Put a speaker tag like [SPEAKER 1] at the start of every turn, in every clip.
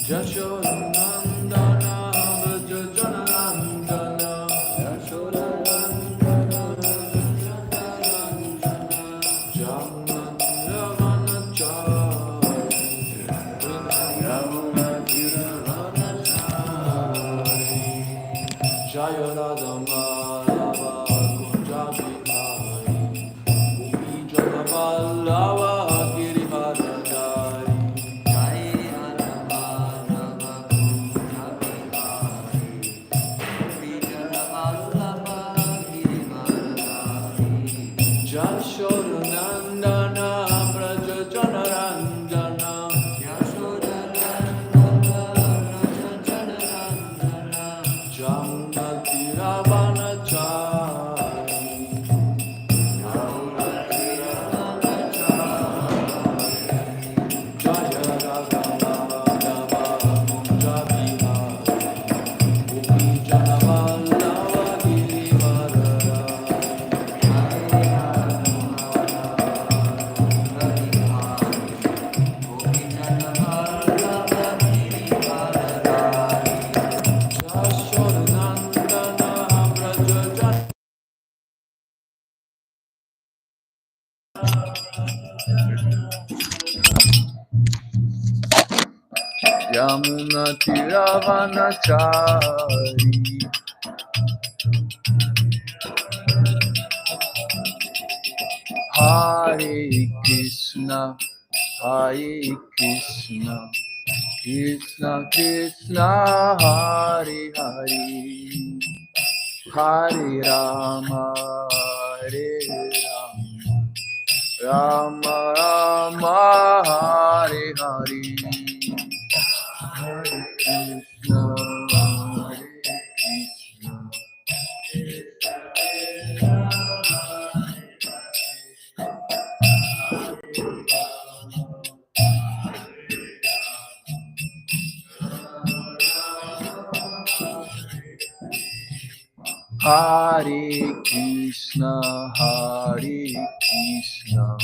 [SPEAKER 1] Yashodanandana Vraja Janarandana Jaya Radha Madhava Kunja Bihari Gopi Jana Vallabha Giridharadhari Jaya Radha Madhava Kunja Bihari Gopi Jana Vallabha Giridharadhari Jashoda Nandana Vraja Janarandana Jashoda Nandana Vraja Janarandana Jamnati Ravana Chari Jamnati Ravana Chari Jaya Radha Madhava Kunja Bihari Gopi Jana Vallabha Giridharadhari Yamuna Tiravanachari Hare Krishna Hare Krishna Krishna Krishna Hare Hare Hare Rama Hare Rama Rama Hare Hare Hare Krishna Hare Krishna Hare Krishna, Hare Krishna,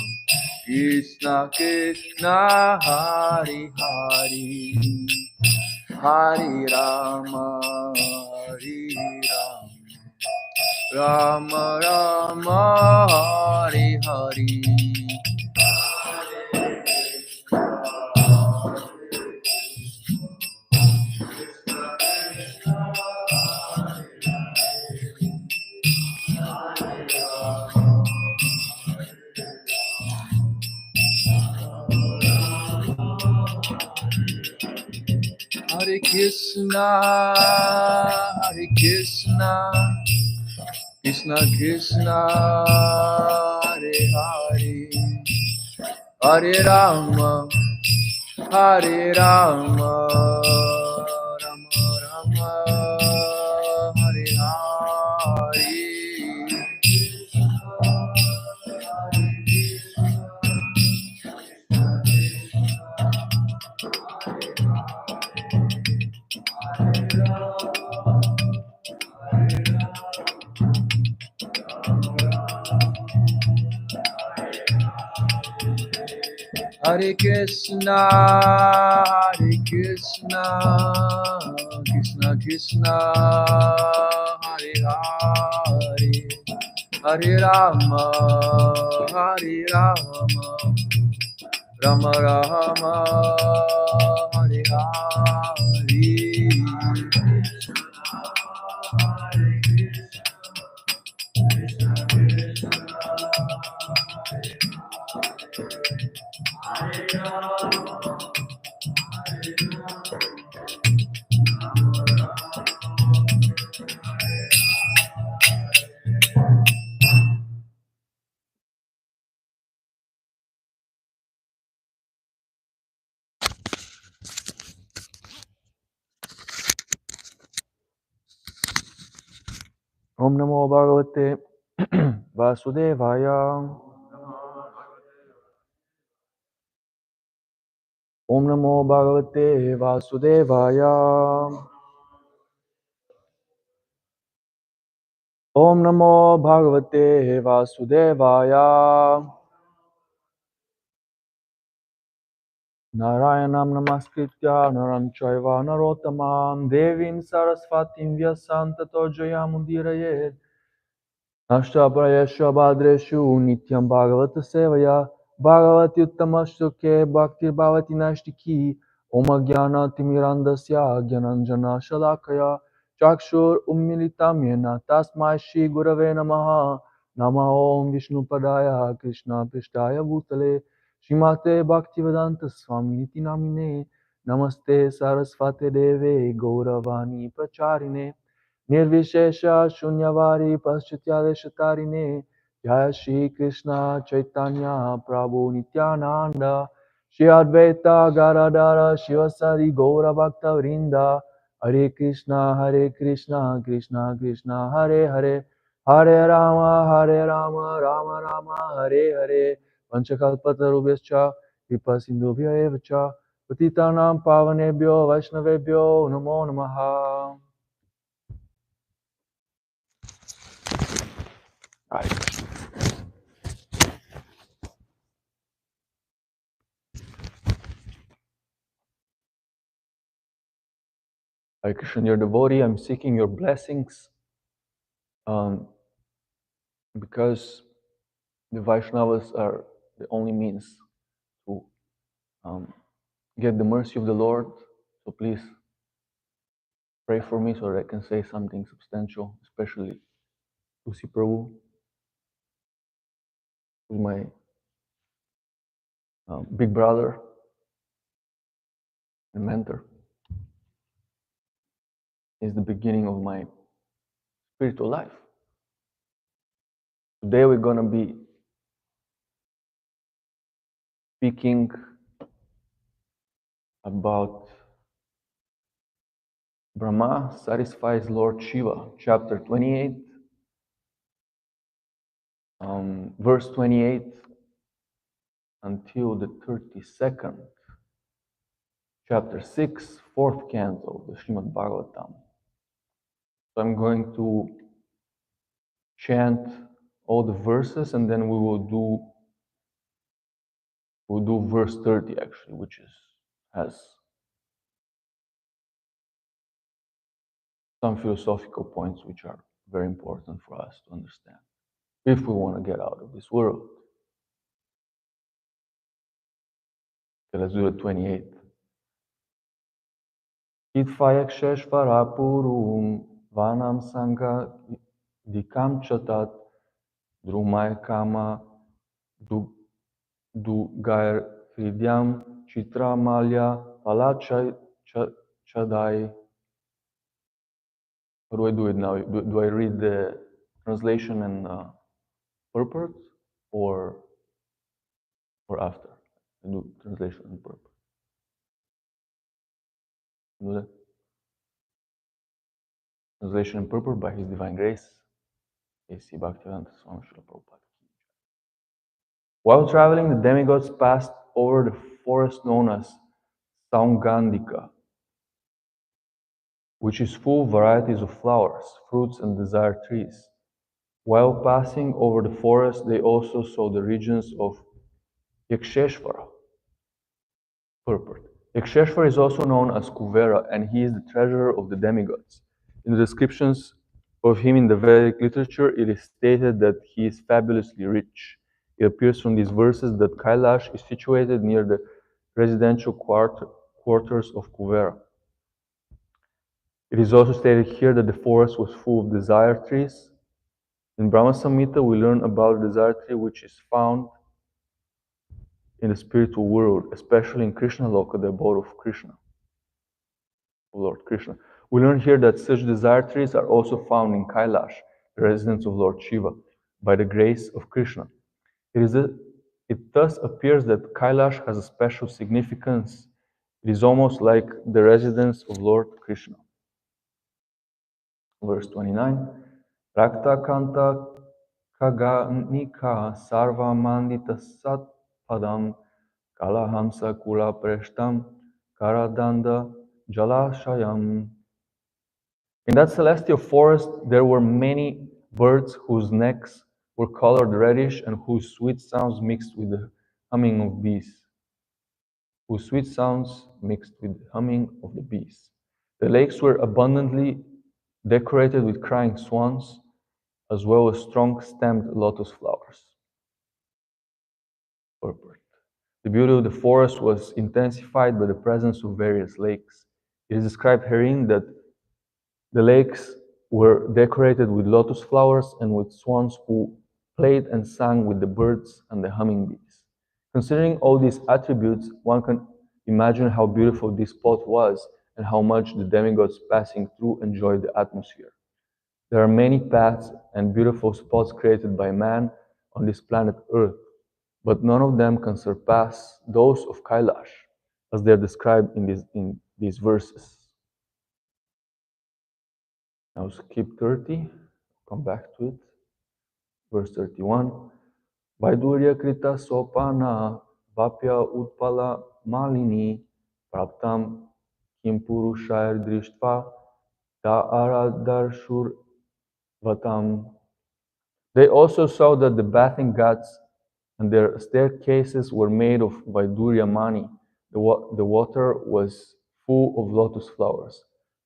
[SPEAKER 1] Krishna Krishna, Hare Hare, Hare Rama, Hare Rama, Rama Rama, Hare Hare. Hare Krishna, Hare Krishna, Krishna Krishna, Hare Hare, Hare Rama, Hare Rama, Rama Rama, Hare Hare. Hare Krishna, Hare Krishna, Krishna Krishna, Hare Hare, Hare Rama, Hare Rama, Rama Rama, Hare Hare. Om Namo Bhagavate Vasudevaya. Om Namo Bhagavate Vasudevaya. Om Namo Bhagavate Vasudevaya. Narayanam namaskritya naram chaiva narottamam devim sarasvatim vyasam tato jayamudirayet. Ashtaprayasya bhadreshu nityam bhagavata sevaya bhagavati uttamastuke bhaktir bhavati nashtiki om jnana timirandasya jnananjana shalakaya chakshur ummilitam yena tasmai shri gurave namaha nama om vishnu padaya krishna prishtaya bhutale Shrimate Bhaktivedanta Swami Niti Namine Namaste Sarasvate Deve Gauravani Pacharine Nirvishesha Shunyavadi Paschatyadesh Jaya Shri Krishna Chaitanya Prabhu Nityananda Shri Advaita Gadadara Shivasadi Gaura Bhakta Vrinda Hare Krishna Krishna Krishna Hare Hare Hare Rama Rama Rama Hare Hare Panchakalpatarubhyascha Kripa Sindhubhya Eva Cha Patitanam Pavanebhyo Vaishnavebhyo Namo Namaha. Hare Krishna. Hare Krishna, dear devotee, I'm seeking your blessings because the Vaishnavas are the only means to get the mercy of the Lord. So please pray for me so that I can say something substantial, especially to see Prabhu, who's my big brother and mentor. He's the beginning of my spiritual life. Today we're going to be speaking about Brahma satisfies Lord Shiva, chapter 28, verse 28 until the 32nd, chapter 6, fourth canto of the Srimad Bhāgavatam. So I'm going to chant all the verses and then we'll do verse 30 actually, which has some philosophical points which are very important for us to understand if we want to get out of this world. Okay, let's do the 28th. Kitfayaksheshvara purum vanam sangha dikam chatat drumay kama dugair hridyam chitra malya palachadai. How do I do it now? Do I read the translation and purport or after? I do translation and purport. Do that. Translation and purport by His Divine Grace, A.C. Bhaktivedanta Swami Srila Prabhupada. While traveling, the demigods passed over the forest known as Saungandika, which is full of varieties of flowers, fruits, and desired trees. While passing over the forest, they also saw the regions of Yaksheshvara. Purport. Yaksheshvara is also known as Kuvera, and he is the treasurer of the demigods. In the descriptions of him in the Vedic literature, it is stated that he is fabulously rich. It appears from these verses that Kailash is situated near the residential quarters of Kuvera. It is also stated here that the forest was full of desire trees. In Brahma Samhita, we learn about the desire tree which is found in the spiritual world, especially in Krishna Loka, the abode of Krishna, of Lord Krishna. We learn here that such desire trees are also found in Kailash, the residence of Lord Shiva, by the grace of Krishna. It thus appears that Kailash has a special significance. It is almost like the residence of Lord Krishna. Verse 29. Rakta Kanta Kaganika Sarva Mandita Sat Padam Kalahamsa Kula Preshtam Karadanda Jalashayam. In that celestial forest, there were many birds whose necks were colored reddish and whose sweet sounds mixed with the humming of bees. whose sweet sounds mixed with the humming of the bees. The lakes were abundantly decorated with crying swans, as well as strong-stemmed lotus flowers. Purport. The beauty of the forest was intensified by the presence of various lakes. It is described herein that the lakes were decorated with lotus flowers and with swans who played and sang with the birds and the hummingbees. Considering all these attributes, one can imagine how beautiful this spot was and how much the demigods passing through enjoyed the atmosphere. There are many paths and beautiful spots created by man on this planet Earth, but none of them can surpass those of Kailash, as they are described in these verses. Now skip 30, come back to it. Verse 31. Vaidurya krita sopana vapya utpala malini praptam kim purushayar drishtva ta aradarshur vatam. They also saw that the bathing ghats and their staircases were made of Vaidurya mani. The water was full of lotus flowers.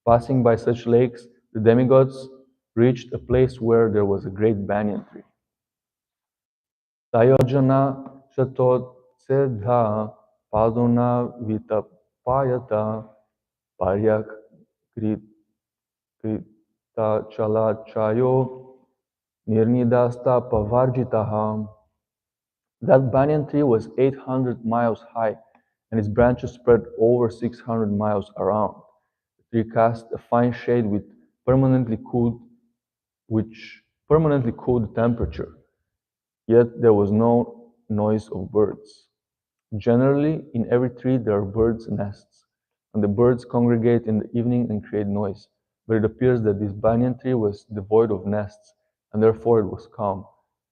[SPEAKER 1] Passing by such lakes, the demigods reached a place where there was a great banyan tree. Sayojana shatot sedha padona vitapayata paryak krita chala chayo nirnidasta pavarjitaha. That banyan tree was 800 miles high, and its branches spread over 600 miles around. The tree cast a fine shade which permanently cooled the temperature, yet there was no noise of birds. Generally, in every tree there are birds' nests, and the birds congregate in the evening and create noise, but it appears that this banyan tree was devoid of nests, and therefore it was calm,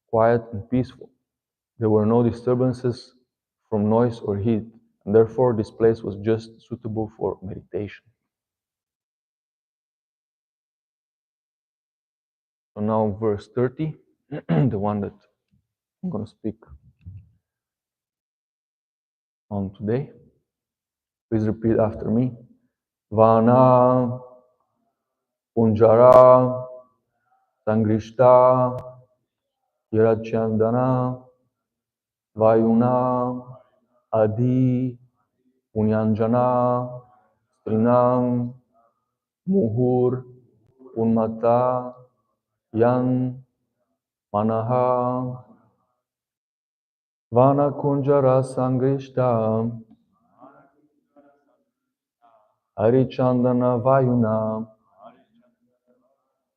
[SPEAKER 1] quiet, and peaceful. There were no disturbances from noise or heat, and therefore this place was just suitable for meditation. So now verse 30, the one that I'm going to speak on today. Please repeat after me. Vana Punjara Sangrishta Hirachandana Vayuna Adi Punyanjana Strinam Muhur Unmata Yan Manaha Vana Kunjara Sangrishta Harichandana Vayuna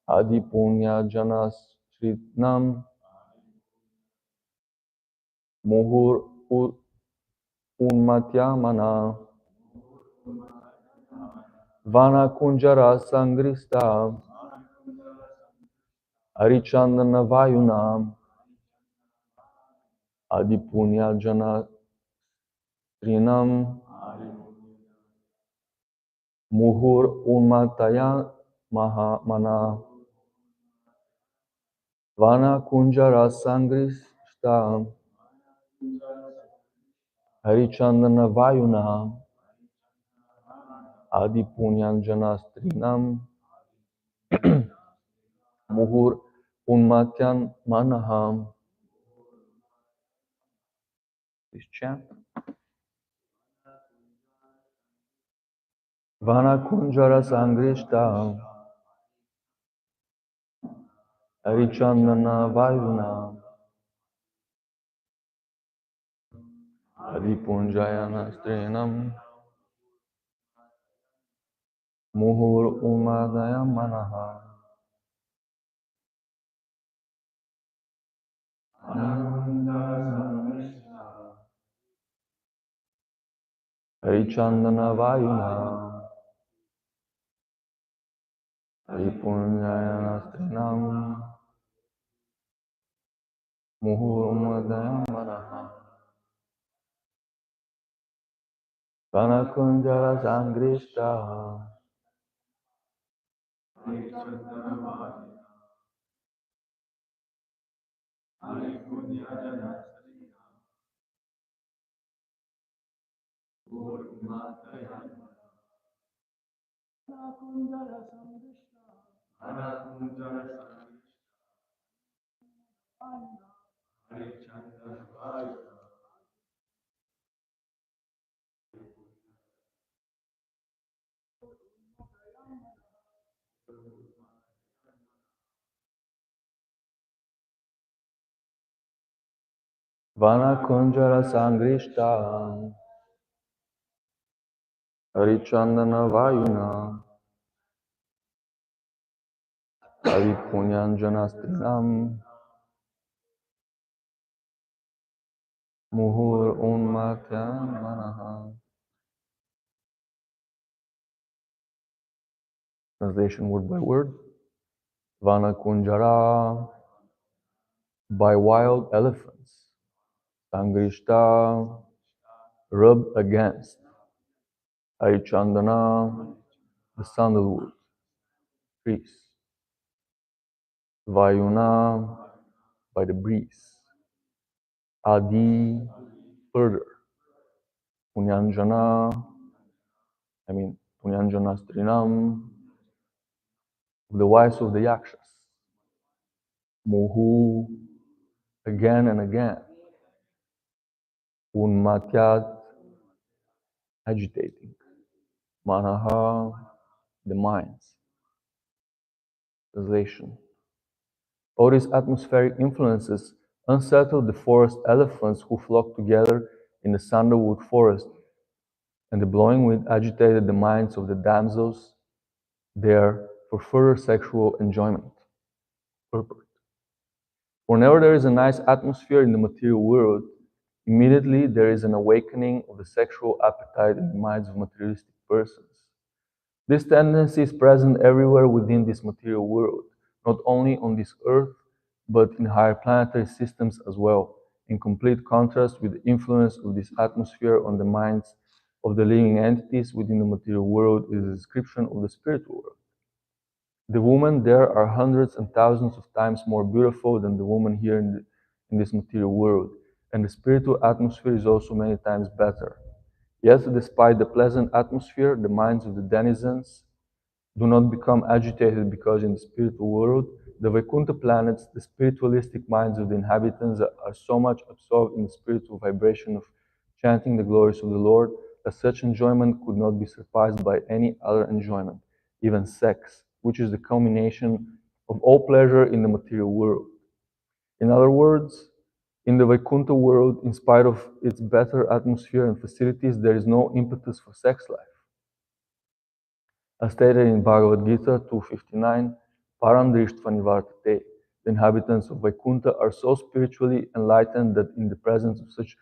[SPEAKER 1] Adipunya Janasritnam Muhur Unmatyamana Vana Kunjara Sangrista Harichandana Vayuna Adipunya Janasritnam Muhur Unmataya Mana Vana Kunjara Sangrista Harichandana Vayuna Adipunyanjana Strinam Muhur Unmatyan Manaham. Please chant. Vana Kunjara Sangrishta Harichandana Vayuna Adipunjayana Strinam Muhur Unmatyan Manaham. Harichandana Vayuna Adipunyayana Strinam Muhur Unmatyan Manaham. Vana Kunjara Sangrishta Vanakunjara Sangrishta Harichandana Vayuna Avipunyanjanastrinam Muhur Unmatyan Manaha. Translation word by word. Vanakunjara, by wild elephants. Sangrishta, rubbed against. Harichandana, the sandalwood trees. Vayuna, by the breeze. Adi, further. Punyanjana, Punyanjana Strinam, the wives of the Yakshas. Muhu, again and again. Unmatyat, agitating. Manaha, the minds. Translation. All these atmospheric influences unsettled the forest elephants who flocked together in the sandalwood forest, and the blowing wind agitated the minds of the damsels there for further sexual enjoyment. Purport. Whenever there is a nice atmosphere in the material world, immediately there is an awakening of the sexual appetite in the minds of materialistic persons. This tendency is present everywhere within this material world, not only on this earth, but in higher planetary systems as well, in complete contrast with the influence of this atmosphere on the minds of the living entities within the material world is a description of the spiritual world. The women there are hundreds and thousands of times more beautiful than the women here in this material world, and the spiritual atmosphere is also many times better. Yet, despite the pleasant atmosphere, the minds of the denizens do not become agitated because in the spiritual world, the Vaikuntha planets, the spiritualistic minds of the inhabitants are so much absorbed in the spiritual vibration of chanting the glories of the Lord that such enjoyment could not be surpassed by any other enjoyment, even sex, which is the culmination of all pleasure in the material world. In other words, in the Vaikuntha world, in spite of its better atmosphere and facilities, there is no impetus for sex life. As stated in Bhagavad Gita 259, Param Drishtva Nivartate, the inhabitants of Vaikuntha are so spiritually enlightened that in the presence of such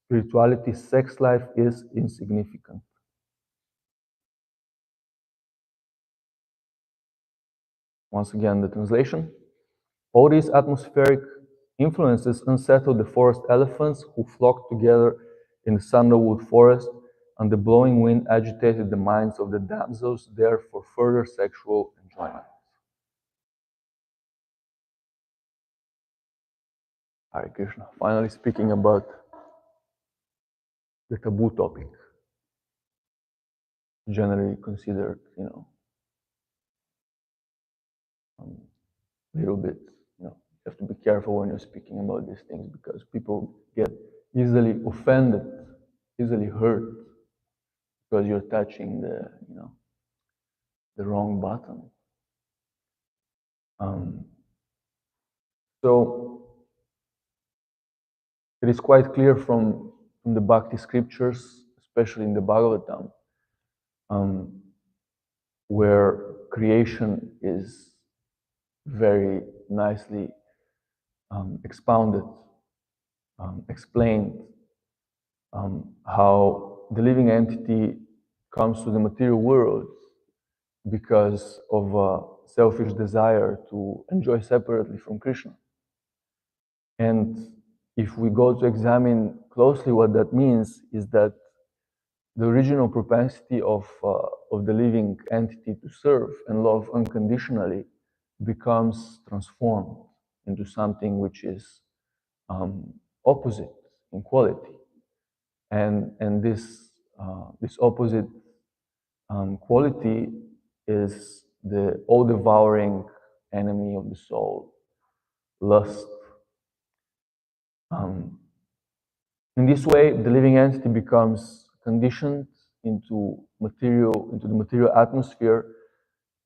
[SPEAKER 1] spirituality, sex life is insignificant. Once again, the translation. All these atmospheric influences unsettled the forest elephants who flocked together in the sandalwood forest, and the blowing wind agitated the minds of the damsels there for further sexual enjoyment. Hare Krishna. Finally speaking about the taboo topic, generally considered, a little bit, you have to be careful when you're speaking about these things because people get easily offended, easily hurt because you're touching the wrong button. So it is quite clear from the Bhakti scriptures, especially in the Bhāgavatam, where creation is very nicely expounded, explained, how the living entity comes to the material world because of a selfish desire to enjoy separately from Krishna. And if we go to examine closely what that means, is that the original propensity of the living entity to serve and love unconditionally becomes transformed into something which is opposite in quality. And this this opposite quality is the all-devouring enemy of the soul, lust. In this way, the living entity becomes conditioned into the material atmosphere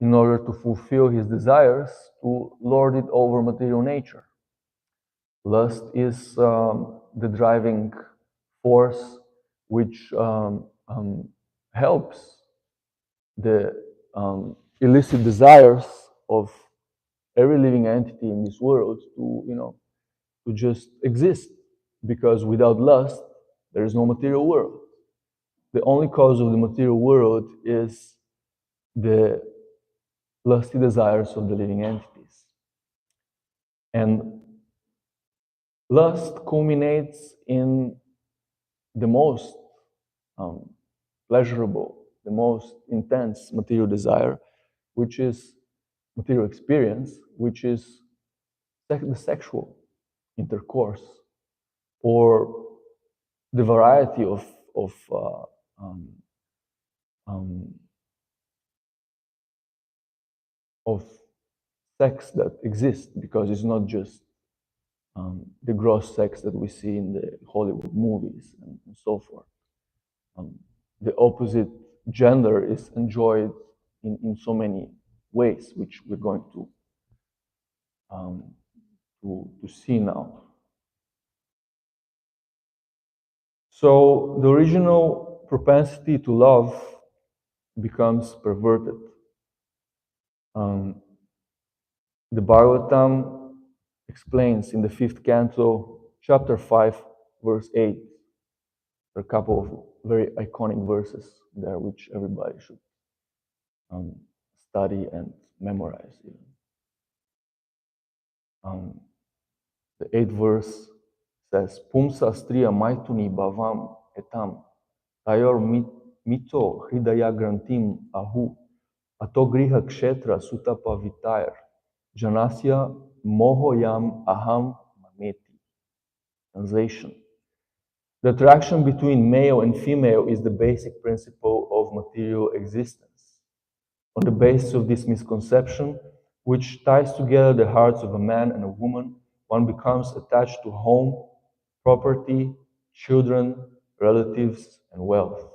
[SPEAKER 1] in order to fulfill his desires to lord it over material nature. Lust is the driving force which helps the illicit desires of every living entity in this world to just exist, because without lust there is no material world. The only cause of the material world is the lusty desires of the living entities. And lust culminates in the most pleasurable, the most intense material desire, which is material experience, which is the sexual intercourse, or the variety of um, um, of sex that exists, because it's not just the gross sex that we see in the Hollywood movies and so forth. The opposite gender is enjoyed in so many ways, which we're going to see now. So the original propensity to love becomes perverted. The Bhāgavatam explains in the 5th canto, chapter 5, verse 8. There are a couple of very iconic verses there which everybody should study and memorize even. The 8th verse says, Pumsa striya maituni bhavam etam tayor mito hridaya grantim ahu atogriha kshetra sutapavitayar janasya mohoyam aham mameti. Translation. The attraction between male and female is the basic principle of material existence. On the basis of this misconception, which ties together the hearts of a man and a woman, one becomes attached to home, property, children, relatives, and wealth.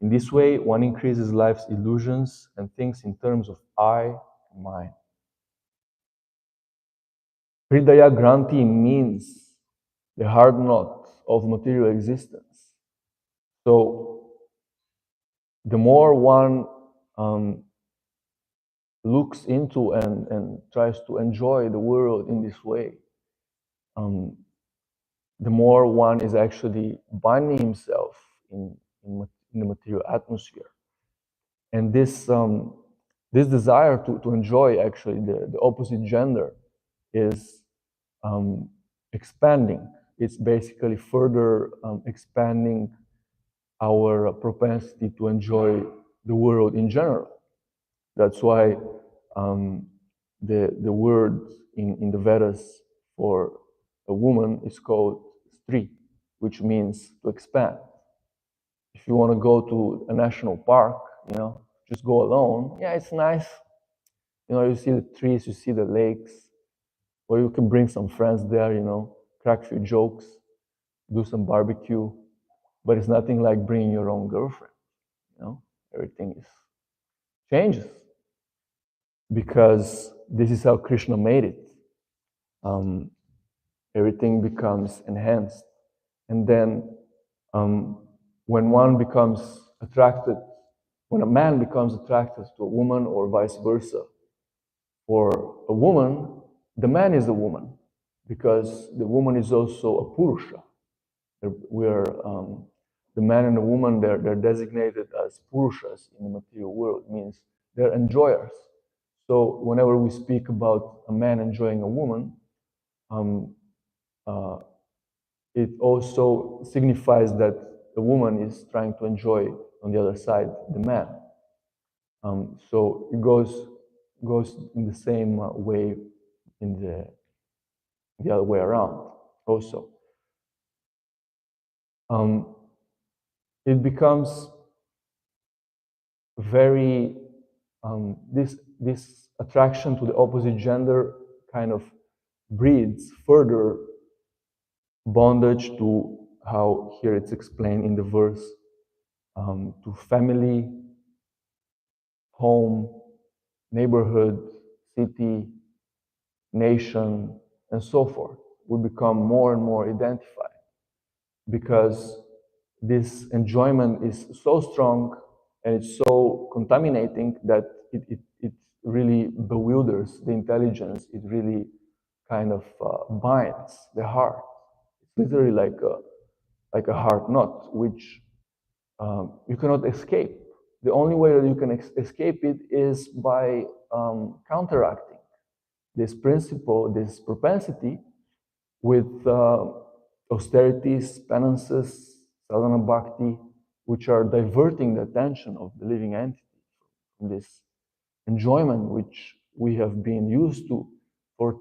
[SPEAKER 1] In this way, one increases life's illusions and thinks in terms of I and mine. Hridaya Granti means the hard knot of material existence. So, the more one looks into and tries to enjoy the world in this way, the more one is actually binding himself in the material atmosphere. And this desire to enjoy actually the opposite gender is expanding. It's basically further expanding our propensity to enjoy the world in general. That's why the word in the Vedas for a woman is called stri, which means to expand. If you want to go to a national park, just go alone. Yeah, it's nice. You see the trees, you see the lakes, or you can bring some friends there, crack a few jokes, do some barbecue, but it's nothing like bringing your own girlfriend. Everything changes, because this is how Krishna made it. Everything becomes enhanced, and then when one becomes attracted, when a man becomes attracted to a woman, or vice versa, for a woman, the man is the woman, because the woman is also a purusha. The man and the woman, they're designated as purushas in the material world. It means they're enjoyers. So whenever we speak about a man enjoying a woman, it also signifies that the woman is trying to enjoy on the other side the man. So it goes in the same way in the other way around also. It becomes very this attraction to the opposite gender kind of breeds further bondage to how here it's explained in the verse, to family, home, neighborhood, city, nation, and so forth. We become more and more identified because this enjoyment is so strong and it's so contaminating that it really bewilders the intelligence. It really kind of binds the heart. It's literally like a heart knot, which you cannot escape. The only way that you can escape it is by counteracting this principle, this propensity, with austerities, penances, sadhana bhakti, which are diverting the attention of the living entity from this enjoyment which we have been used to for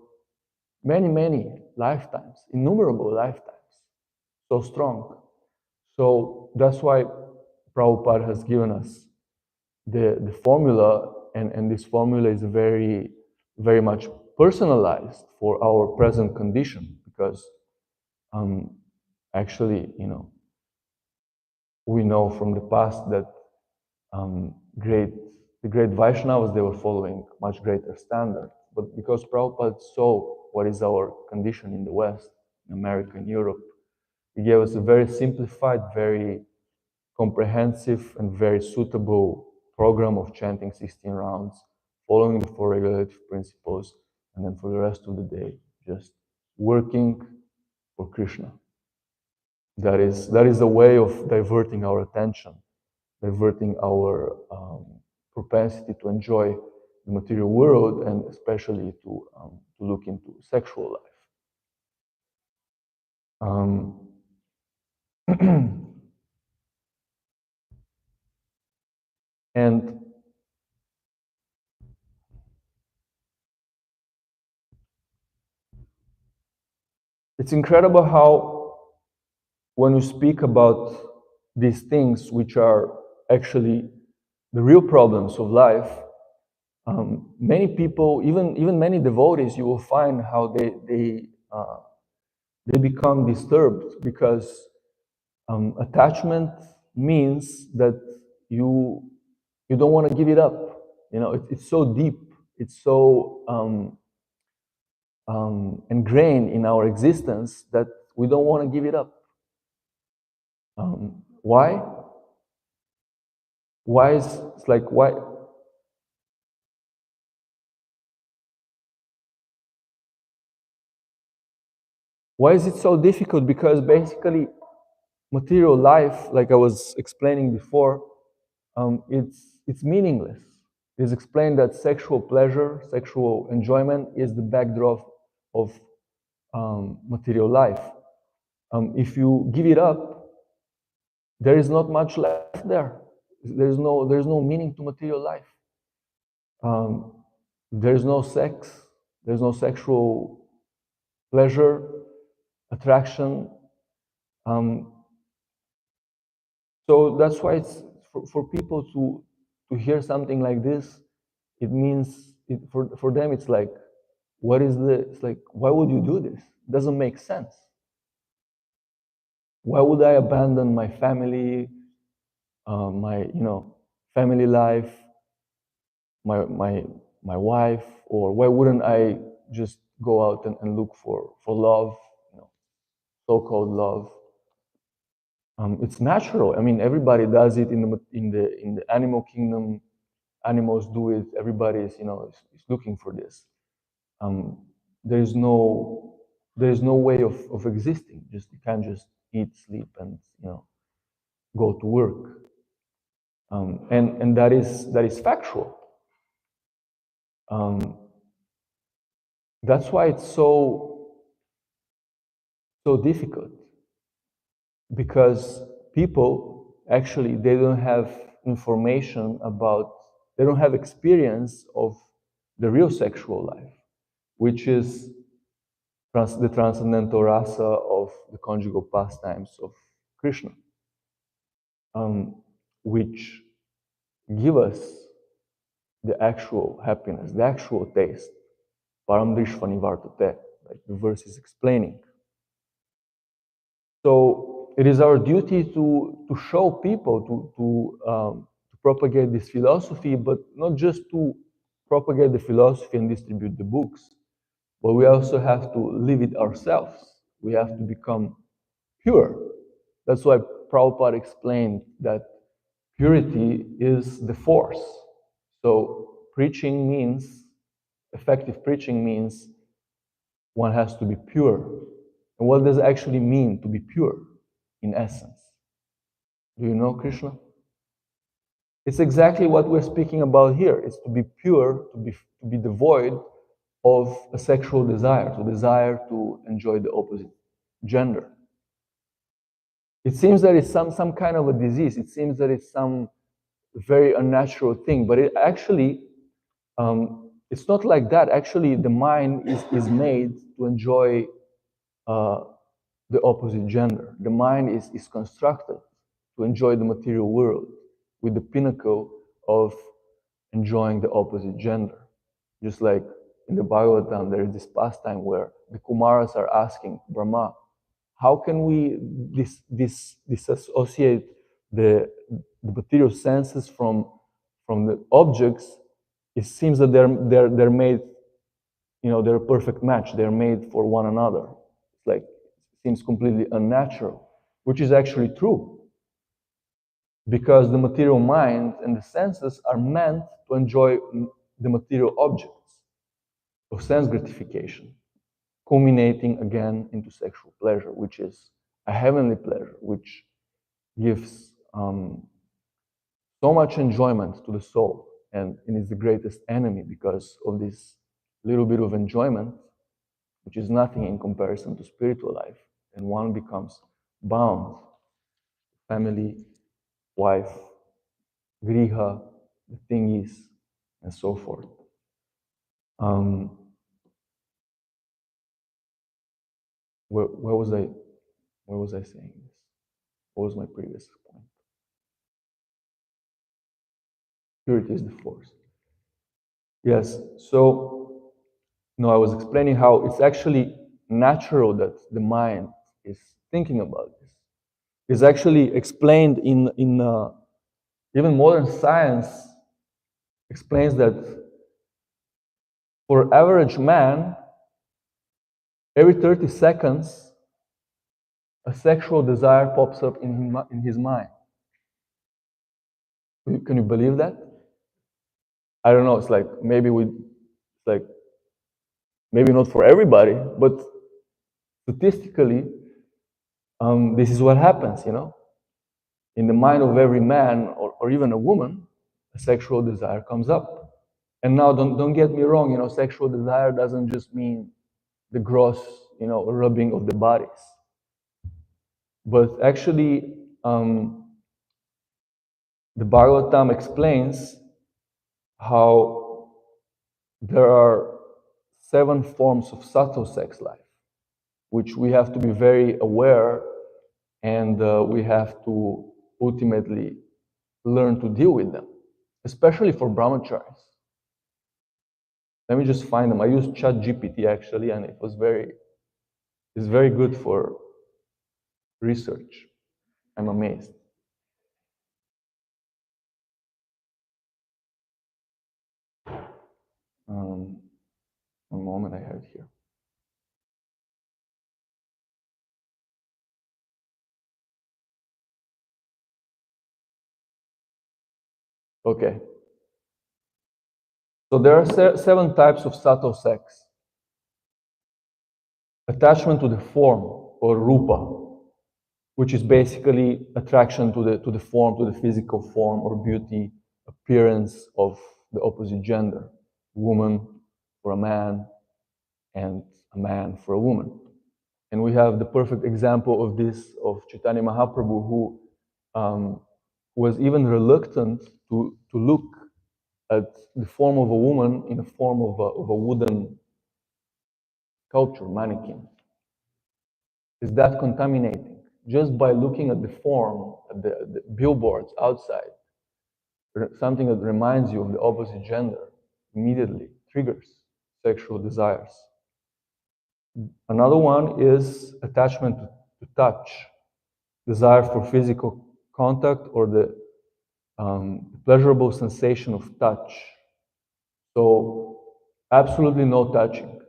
[SPEAKER 1] many, many lifetimes, innumerable lifetimes, so strong. So that's why Prabhupada has given us the formula, and this formula is very, very much personalized for our present condition, because actually, we know from the past that the great Vaishnavas, they were following much greater standards. But because Prabhupada saw what is our condition in the West, in America, in Europe, he gave us a very simplified, very comprehensive, and very suitable program of chanting 16 rounds, following the four regulative principles, and then for the rest of the day, just working for Krishna. That is a way of diverting our attention, diverting our propensity to enjoy the material world, and especially to look into sexual life. And it's incredible how, when you speak about these things, which are actually the real problems of life, many people, even many devotees, you will find how they become disturbed, because attachment means that you don't want to give it up. It's so deep, it's so ingrained in our existence that we don't want to give it up. Why? Why is it's like why? Why is it so difficult? Because basically, material life, like I was explaining before, it's meaningless. It is explained that sexual pleasure, sexual enjoyment is the backdrop of material life. If you give it up, there is not much left there. There's no meaning to material life. There's no sex. There's no sexual pleasure, attraction. So that's why it's for people to hear something like this. It means for them it's like, it's like, why would you do this? It doesn't make sense. Why would I abandon my family, my family life, my wife, or why wouldn't I just go out and look for love, so-called love? It's natural. I mean, everybody does it in the animal kingdom. Animals do it. Everybody is is looking for this. There is no way of existing. You can't just eat, sleep, and go to work. And that is factual. That's why it's so difficult, because people actually, they don't have information about, they don't have experience of the real sexual life, which is the transcendental rasa of the conjugal pastimes of Krishna, which give us the actual happiness, the actual taste. Param drishva nivartate, like the verse is explaining. So it is our duty to show people, to propagate this philosophy, but not just to propagate the philosophy and distribute the books, but we also have to live it ourselves. We have to become pure. That's why Prabhupada explained that purity is the force. So preaching means, effective preaching means one has to be pure. And what does it actually mean to be pure in essence? Do you know, Krishna? It's exactly what we're speaking about here. It's to be pure, to be devoid of a sexual desire, to desire to enjoy the opposite gender. It seems that it's some kind of a disease. It seems that it's some very unnatural thing, but it actually, it's not like that. Actually, the mind is made to enjoy the opposite gender. The mind is constructed to enjoy the material world with the pinnacle of enjoying the opposite gender. Just like in the Bhāgavatam, there is this pastime where the Kumaras are asking Brahma, how can we disassociate the material senses from the objects? It seems that they're made, they're a perfect match. They're made for one another. It's like, it seems completely unnatural, which is actually true, because the material mind and the senses are meant to enjoy the material objects of sense gratification, culminating again into sexual pleasure, which is a heavenly pleasure, which gives so much enjoyment to the soul, and it is the greatest enemy because of this little bit of enjoyment, which is nothing in comparison to spiritual life, and one becomes bound, family, wife, griha, the thingies, and so forth. Where was I? Where was I saying this? What was my previous point? Purity is the force. Yes. So, no, I was explaining how it's actually natural that the mind is thinking about this. It's actually explained in even modern science explains that for average man, every 30 seconds, a sexual desire pops up in his mind. Can you believe that? I don't know. It's like maybe maybe not for everybody, but statistically, this is what happens. In the mind of every man or even a woman, a sexual desire comes up. And now, don't get me wrong. Sexual desire doesn't just mean the gross, rubbing of the bodies, but actually, the Bhāgavatam explains how there are 7 forms of subtle sex life, which we have to be very aware, and we have to ultimately learn to deal with them, especially for brahmacharis. Let me just find them. I used ChatGPT actually, and it's very good for research. I'm amazed. One moment, I have it here. Okay. So there are 7 types of subtle sex. Attachment to the form, or rupa, which is basically attraction to the form, to the physical form or beauty, appearance of the opposite gender, woman for a man and a man for a woman. And we have the perfect example of this of Chaitanya Mahaprabhu, who was even reluctant to look at the form of a woman in the form of a wooden sculpture, mannequin. Is that contaminating? Just by looking at the form, at the billboards outside, something that reminds you of the opposite gender, immediately triggers sexual desires. Another one is attachment to touch, desire for physical contact or the pleasurable sensation of touch. So absolutely no touching,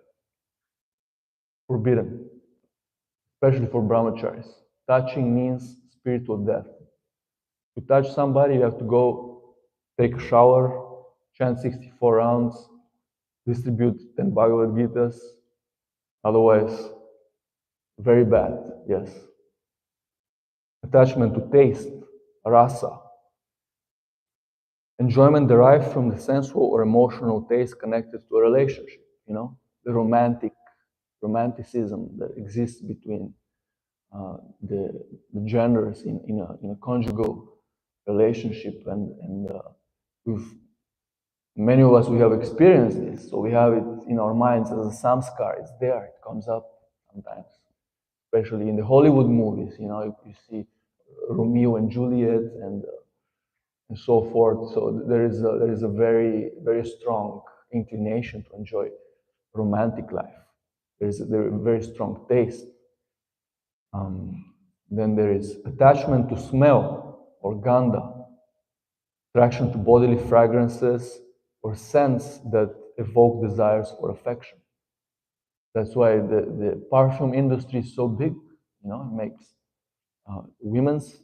[SPEAKER 1] forbidden, especially for brahmacharis. Touching means spiritual death. To touch somebody, you have to go take a shower, chant 64 rounds, distribute 10 Bhagavad Gitas. Otherwise, very bad, yes. Attachment to taste, rasa. Enjoyment derived from the sensual or emotional taste connected to a relationship, the romanticism that exists between the genders in a conjugal relationship, and many of us, we have experienced this, so we have it in our minds as a samskar. It's there, it comes up sometimes, especially in the Hollywood movies. You see Romeo and Juliet and so forth. So there is a very, very strong inclination to enjoy romantic life. There's a very strong taste. Then there is attachment to smell or gandha, attraction to bodily fragrances or scents that evoke desires for affection. That's why the perfume industry is so big. It makes women's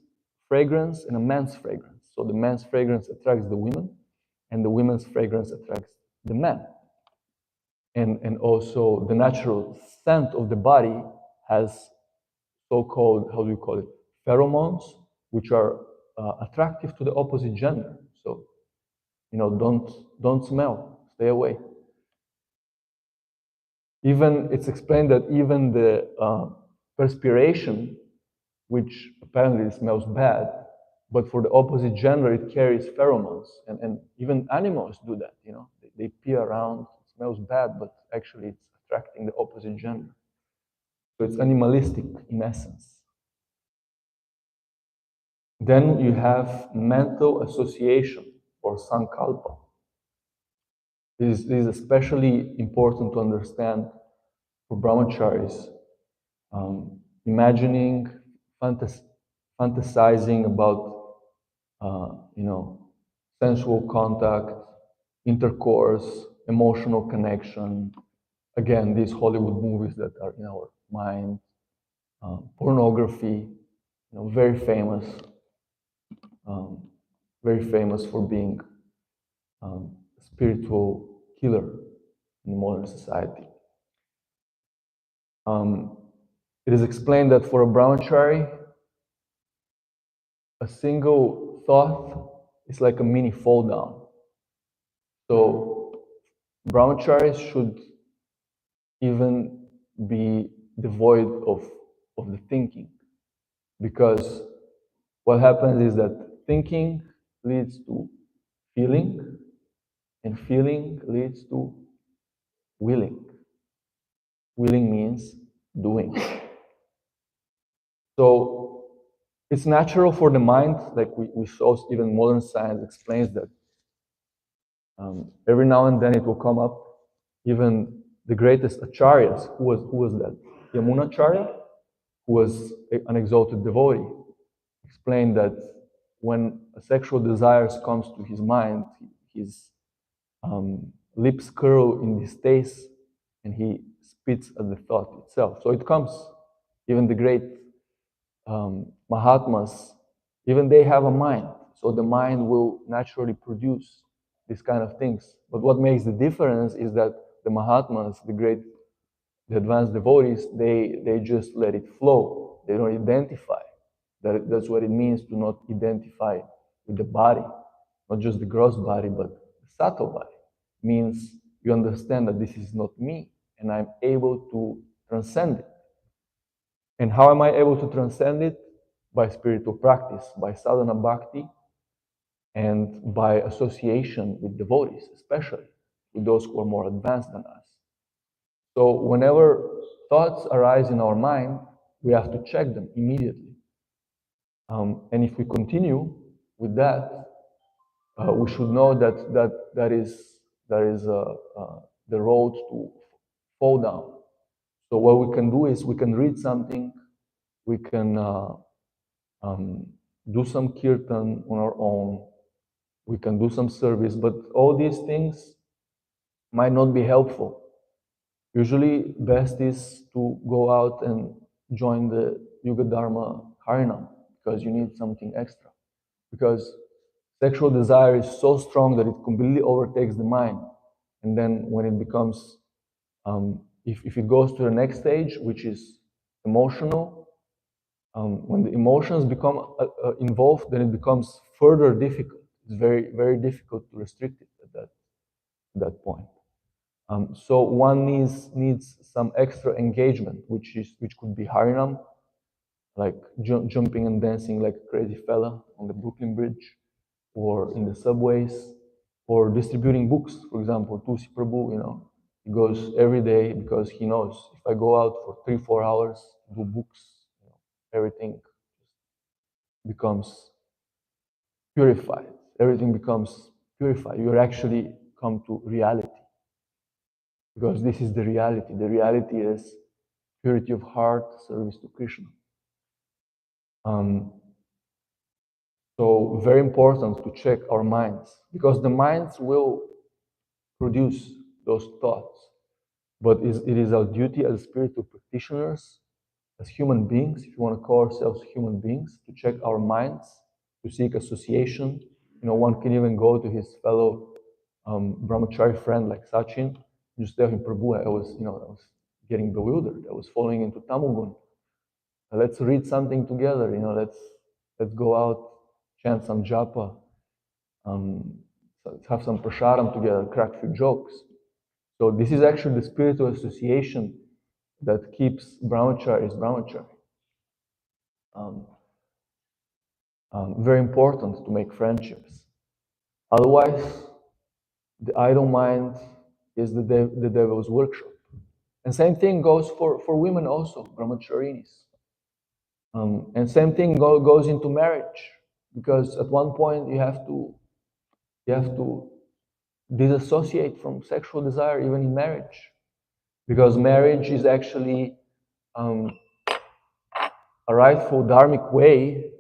[SPEAKER 1] fragrance and a men's fragrance. So the men's fragrance attracts the women, and the women's fragrance attracts the men. And also the natural scent of the body has so-called, how do you call it, pheromones, which are attractive to the opposite gender. So, don't smell, stay away. Even it's explained that even the perspiration, which apparently smells bad, but for the opposite gender, it carries pheromones. And even animals do that, They pee around, it smells bad, but actually it's attracting the opposite gender. So it's animalistic in essence. Then you have mental association or sankalpa. This is especially important to understand for brahmacharis. Imagining, fantasizing about, sensual contact, intercourse, emotional connection. Again, these Hollywood movies that are in our mind, pornography, very famous, for being a spiritual killer in modern society. It is explained that for a brahmachari, a single thought is like a mini fall down. So brahmacharis should even be devoid of the thinking, because what happens is that thinking leads to feeling, and feeling leads to willing. Willing means doing. So it's natural for the mind, like we saw, even modern science explains that every now and then it will come up. Even the greatest acharyas, who was that? Yamunacharya, who was an exalted devotee, explained that when a sexual desires comes to his mind, his lips curl in distaste, and he spits at the thought itself. So it comes. Even the great Mahatmas, even they have a mind. So the mind will naturally produce these kind of things. But what makes the difference is that the Mahatmas, the advanced devotees, they just let it flow. They don't identify. That's what it means to not identify with the body, not just the gross body, but the subtle body. It means you understand that this is not me, and I'm able to transcend it. And how am I able to transcend it? By spiritual practice, by sadhana bhakti, and by association with devotees, especially with those who are more advanced than us. So whenever thoughts arise in our mind, we have to check them immediately. And if we continue with that, we should know that is the road to fall down. So what we can do is we can read something, we can um, do some kirtan on our own, we can do some service, but all these things might not be helpful. Usually, best is to go out and join the Yuga Dharma Harinam because you need something extra. Because sexual desire is so strong that it completely overtakes the mind. And then when it becomes, if it goes to the next stage, which is emotional, when the emotions become involved, then it becomes further difficult. It's very, very difficult to restrict it at that point. So one needs some extra engagement, which could be Harinam, like jumping and dancing like a crazy fella on the Brooklyn Bridge, or in the subways, or distributing books. For example, Tusi Prabhu, he goes every day because he knows if I go out for 3-4 hours, do books, everything becomes purified. Everything becomes purified. You actually come to reality because this is the reality. The reality is purity of heart, service to Krishna. So very important to check our minds because the minds will produce those thoughts. But it is our duty as spiritual practitioners, as human beings, if you want to call ourselves human beings, to check our minds, to seek association. One can even go to his fellow brahmachari friend like Sachin, just tell him, Prabhu, I was getting bewildered. I was falling into tamogun. Let's read something together. Let's go out, chant some japa, let's have some prasadam together, crack a few jokes. So this is actually the spiritual association that keeps brahmacharis brahmachari. Very important to make friendships. Otherwise, the idle mind is the devil's workshop. And same thing goes for women also, brahmacharinis. And same thing goes into marriage, because at one point you have to disassociate from sexual desire even in marriage, because marriage is actually a rightful dharmic way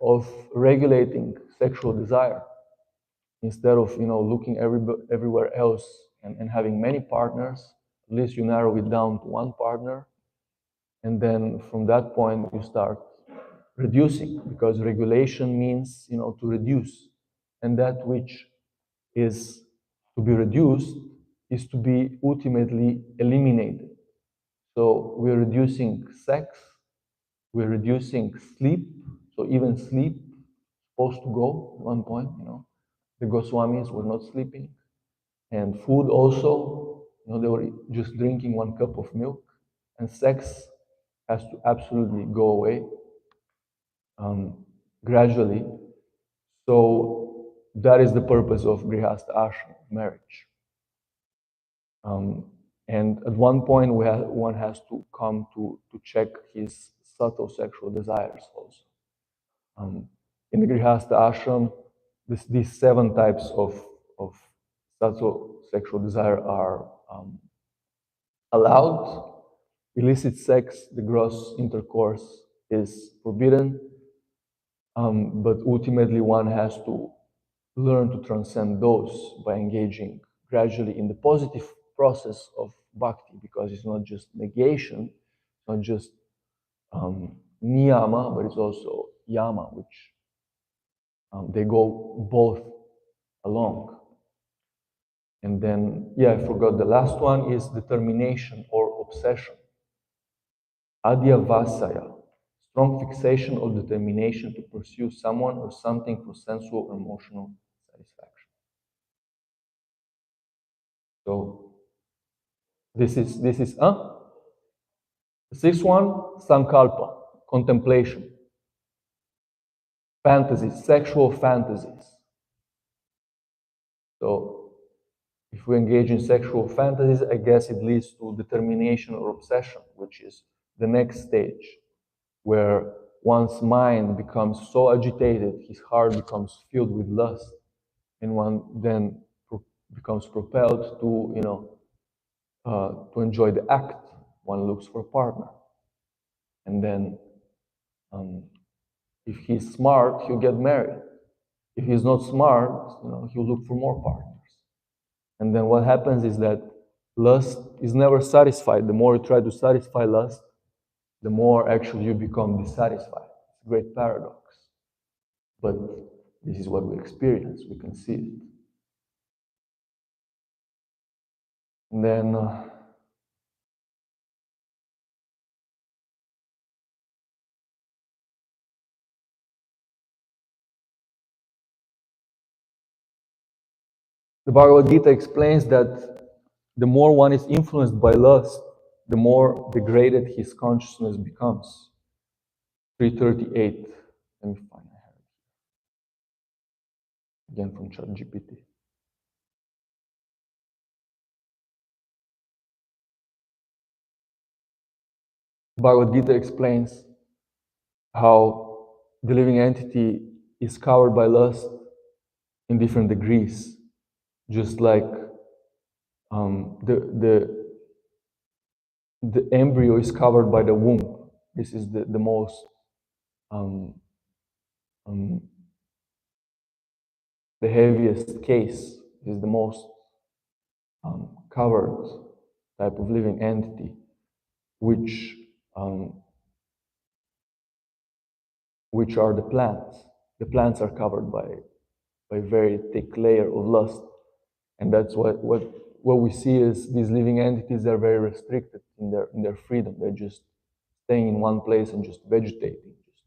[SPEAKER 1] of regulating sexual desire instead of looking everywhere else and having many partners. At least you narrow it down to one partner, and then from that point you start reducing, because regulation means to reduce, and that which is to be reduced is to be ultimately eliminated. So we're reducing sex, we're reducing sleep. So even sleep is supposed to go at one point. The Goswamis were not sleeping, and food also. They were just drinking 1 cup of milk, and sex has to absolutely go away gradually. So that is the purpose of Grihastha Ashram, marriage. And at one point, one has to come to check his subtle sexual desires also. In the Grihastha Ashram, these 7 types of subtle sexual desire are allowed. Illicit sex, the gross intercourse, is forbidden. But ultimately, one has to learn to transcend those by engaging gradually in the positive process of bhakti, because it's not just negation, it's not just niyama, but it's also yama, which they go both along. And then, I forgot the last one is determination or obsession. Adhyavasaya, strong fixation or determination to pursue someone or something for sensual or emotional satisfaction. So this is the 6th one, sankalpa, contemplation, fantasies, sexual fantasies. So if we engage in sexual fantasies, I guess it leads to determination or obsession, which is the next stage, where one's mind becomes so agitated, his heart becomes filled with lust, and one then becomes propelled to, to enjoy the act. One looks for a partner, and then um, if he's smart, he'll get married. If he's not smart, he'll look for more partners. And then what happens is that lust is never satisfied. The more you try to satisfy lust, the more actually you become dissatisfied. It's a great paradox. But this is what we experience. We can see it. And then the Bhagavad Gita explains that the more one is influenced by lust, the more degraded his consciousness becomes. 338. Let me find it again from ChatGPT. Bhagavad Gita explains how the living entity is covered by lust in different degrees, just like the embryo is covered by the womb. This is the most um, the heaviest case, is the most covered type of living entity, which are the plants. The plants are covered by a very thick layer of lust, and that's what we see is these living entities are very restricted in their freedom. They're just staying in one place and just vegetating, just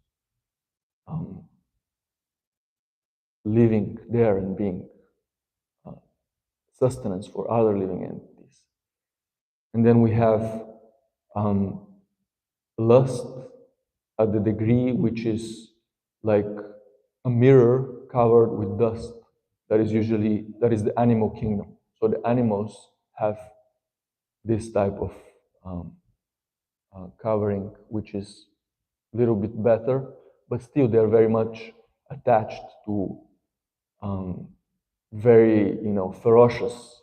[SPEAKER 1] living there and being sustenance for other living entities. And then we have lust at the degree which is like a mirror covered with dust. That is the animal kingdom. So the animals have this type of covering, which is a little bit better, but still they're very much attached to very, ferocious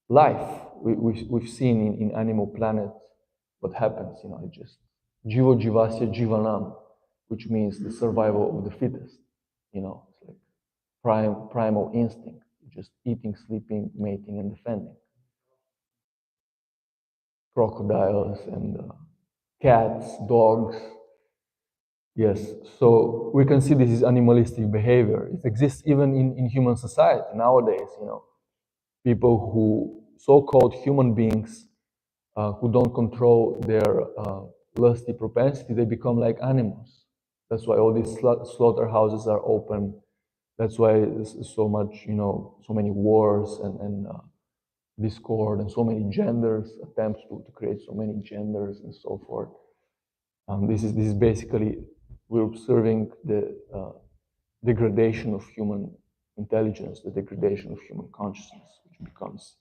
[SPEAKER 1] life. We've seen in Animal Planet what happens. It just jivo jivasya jivanam, which means the survival of the fittest. It's like primal instinct, just eating, sleeping, mating, and defending. Crocodiles and cats, dogs. Yes, so we can see this is animalistic behavior. It exists even in human society nowadays. People who so-called human beings who don't control their lusty propensity, they become like animals. That's why all these slaughterhouses are open. That's why there's so much, so many wars and discord and so many genders, attempts to create so many genders and so forth. This is basically, we're observing the degradation of human intelligence, the degradation of human consciousness, which becomes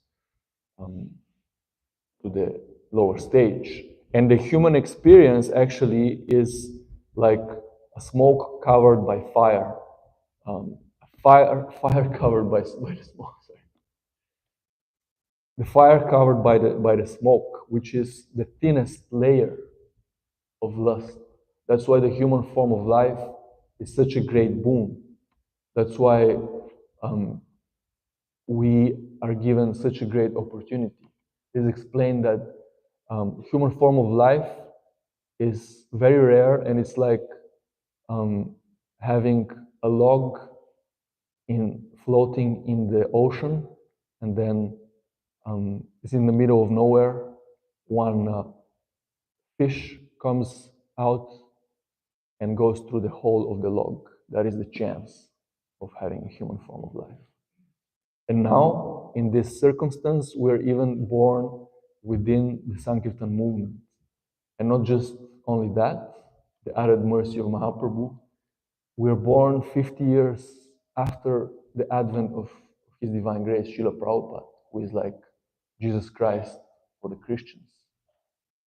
[SPEAKER 1] to the lower stage. And the human experience actually is like a smoke covered by fire. Fire covered by the smoke. Sorry. The fire covered by the smoke, which is the thinnest layer of lust. That's why the human form of life is such a great boon. That's why we are given such a great opportunity. It's explained that human form of life is very rare, and it's like having a log floating in the ocean, and then it's in the middle of nowhere. One fish comes out and goes through the hole of the log. That is the chance of having a human form of life. And now, in this circumstance, we're even born within the Sankirtan movement. And not just only that, the added mercy of Mahaprabhu, we're born 50 years after the advent of His Divine Grace, Srila Prabhupada, who is like Jesus Christ for the Christians.